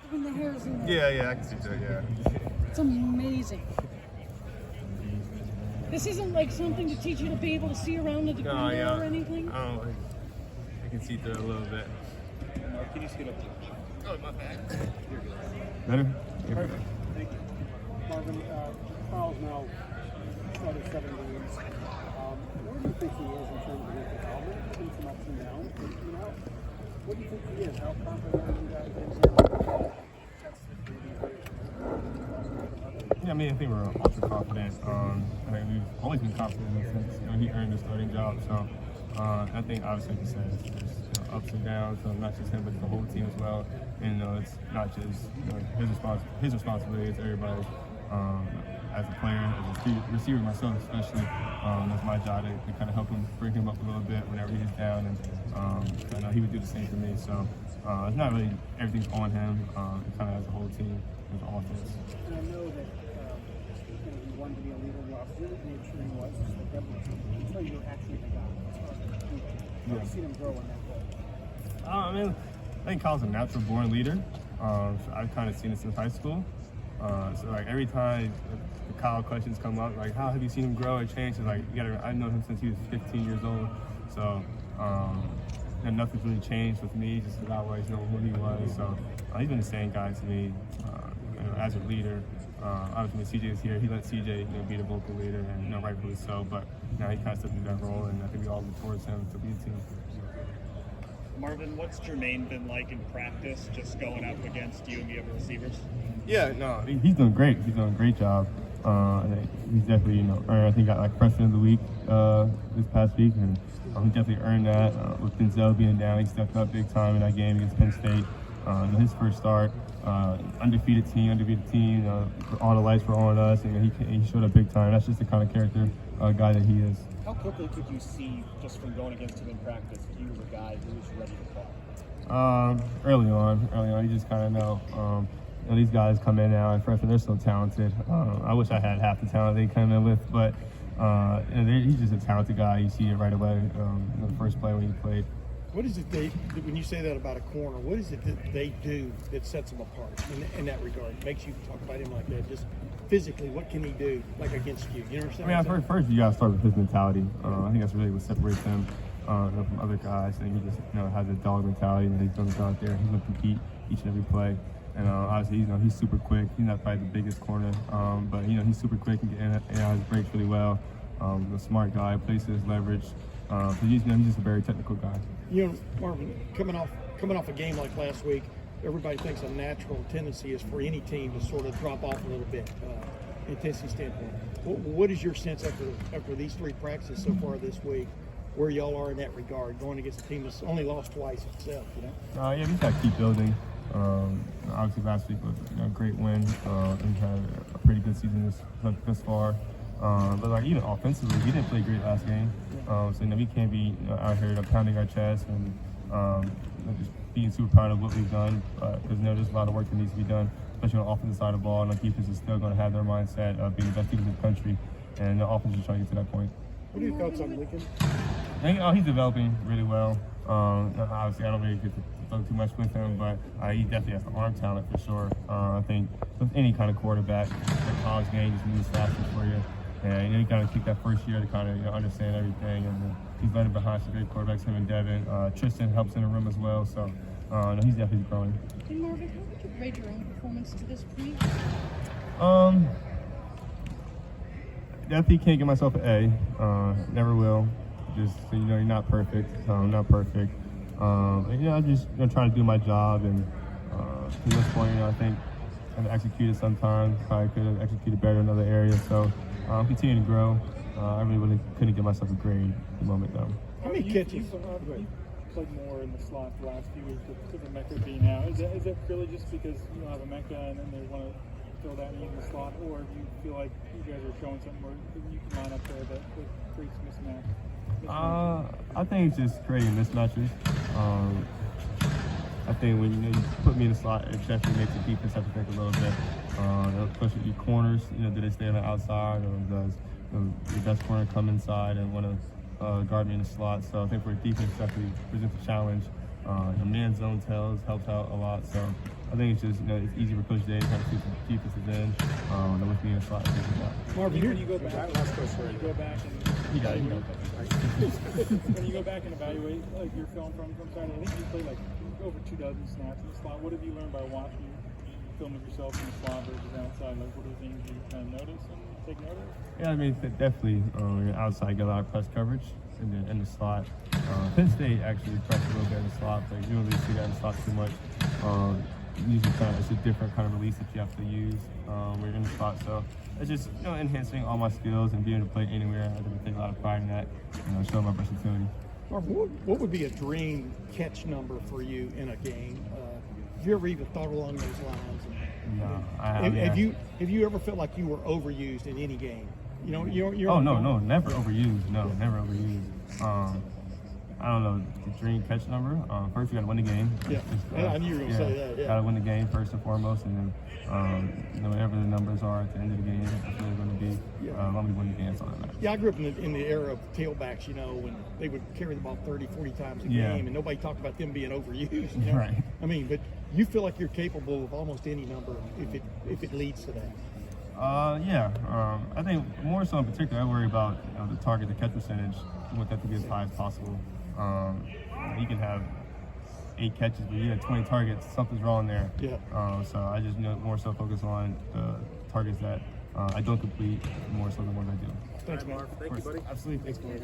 When the hair's in Yeah, I can see that, yeah. It's amazing. This isn't like something to teach you to be able to see around the degree or anything? I can see through it a little bit. Can you scoot up? Oh, my bad. Better? Perfect. Thank you. Marvin, Kyle's now started 7 games. Where do you think he is in terms of his development? There's been some ups and downs, but what do you think he is? How confident are you guys in him? Yeah, I think we're ultra confident. I think we've always been confident in the sense, he earned the starting job. So I think obviously, like you said, there's ups and downs, so not just him, but the whole team as well. And it's not just his responsibility, it's everybody. As a player, as a receiver myself especially, that's my job to kind of help him, bring him up a little bit whenever he's down, and I know he would do the same for me. So it's not really everything's on him. It's kind of as a whole team, as an offense. And I know that you wanted to be a leader. You really made sure he was just like everyone until you were actually the guy. I've seen him grow in that role. I think Kyle's a natural born leader. So I've kind of seen it since high school. So like every time the Kyle questions come up, like how have you seen him grow or change? It's like I know him since he was 15 years old. So and nothing's really changed with me, just because I always know who he was. So he's been the same guy to me as a leader. Obviously when CJ was here, he let CJ be the vocal leader, and rightfully so. But now he kind of stepped into that role, and I think we all look towards him to lead the team. Marvin, what's Jermaine been like in practice, just going up against you and the other receivers? Yeah, no, he's doing great. He's doing a great job. He's definitely, earned, I think, got like freshman of the week this past week, and he definitely earned that. With Denzel being down, he stepped up big time in that game against Penn State. His first start, undefeated team. All the lights were on us, and he showed up big time. That's just the kind of character guy that he is. How quickly could you see, just from going against him in practice, if he was a guy who was ready to play? Early on, you just kind of know. These guys come in now, and freshmen, they're so talented. I wish I had half the talent they come in with, but he's just a talented guy. You see it right away in the first play when he played. What is it when you say that about a corner, what is it that they do that sets them apart in that regard? It makes you talk about him like that. Just physically, what can he do, like against you? You understand? First you got to start with his mentality. I think that's really what separates him from other guys. And he just has a dog mentality, and he's going to go out there. He's going to compete each and every play. And obviously, he's super quick. He's not probably the biggest corner, but he's super quick and get in his breaks really well. A smart guy, plays his leverage. So he's just a very technical guy. Marvin, coming off a game like last week, everybody thinks a natural tendency is for any team to sort of drop off a little bit, intensity standpoint. What is your sense after these 3 practices so far this week, where y'all are in that regard, going against a team that's only lost twice itself? We just got to keep building. Obviously last week was a great win, and had a pretty good season thus far. But even offensively, we didn't play great last game. So we can't be out here pounding our chest and just being super proud of what we've done. Because there's a lot of work that needs to be done, especially on the offensive side of the ball. And the defense is still going to have their mindset of being the best team in the country, and the offense is trying to get to that point. What are your thoughts on Lincoln? He's developing really well. Obviously, I don't really get to throw too much with him, but he definitely has the arm talent for sure. I think with any kind of quarterback, the college game just moves faster for you. And you got to take that first year to kind of understand everything. And he's learning behind some great quarterbacks, him and Devin. Tristan helps in the room as well, so he's definitely growing. Hey Marvin, how would you grade your own performance to this point? Definitely can't get myself an A. Never will. Just so you're not perfect. I'm not perfect. I'm just trying to do my job, and to this point, I think I've executed sometimes. Probably could have executed better in other areas. So I'm continuing to grow. I really couldn't give myself a grade at the moment, though. How many catches? You played more in the slot the last few weeks with Emeka being out. Is that really just because you don't have Emeka and then they want to fill that need in the slot, or do you feel like you guys are showing something where you can line up there that creates mismatch? I think it's just creating mismatches. I think when you put me in the slot, it definitely makes the defense have to think a little bit. Especially your corners, do they stay on the outside, or does your best corner come inside and want to guard me in the slot? So I think for defense, definitely presents a challenge. The man zone tells helps out a lot. So I think it's just, it's easy for Coach Day to kind of keep some defenses in. And with me in a slot. Marvin, When you go back, when you go back and when you go back and evaluate like your film from Saturday, I think you played like over 2 dozen snaps in the slot. What have you learned by watching film of yourself in the slot versus outside? Like, what are the things you kind of notice and take note of? Yeah, I mean, definitely outside, get a lot of press coverage in the slot. Penn State actually pressed a little bit in the slot, but you don't really see that in the slot too much. Usually it's a different kind of release that you have to use when you're in the slot. So it's just enhancing all my skills and being able to play anywhere. I think I take a lot of pride in that, showing my versatility. Marvin, what would be a dream catch number for you in a game? Have you ever even thought along those lines? No, I haven't. Have you ever felt like you were overused in any game? You're Oh no, never overused. No, never overused. I don't know the dream catch number. First, we got to win the game. Yeah, I knew you were going to say that. Yeah, got to win the game first and foremost, and then whatever the numbers are at the end of the game, that's what it's going to be. I'm going to win the game. That's all that matters. Yeah, I grew up in the era of tailbacks. When they would carry the ball 30, 40 times a game, and nobody talked about them being overused. Right. I mean, but you feel like you're capable of almost any number if it leads to that. I think more so in particular, I worry about the target to catch percentage. You want that to be as high as possible. You can have 8 catches, but you have 20 targets. Something's wrong there. Yeah. So I just more so focus on the targets that I don't complete more so than what I do. Thanks, Marv. Thank you, buddy. Absolutely. Thanks, Marv.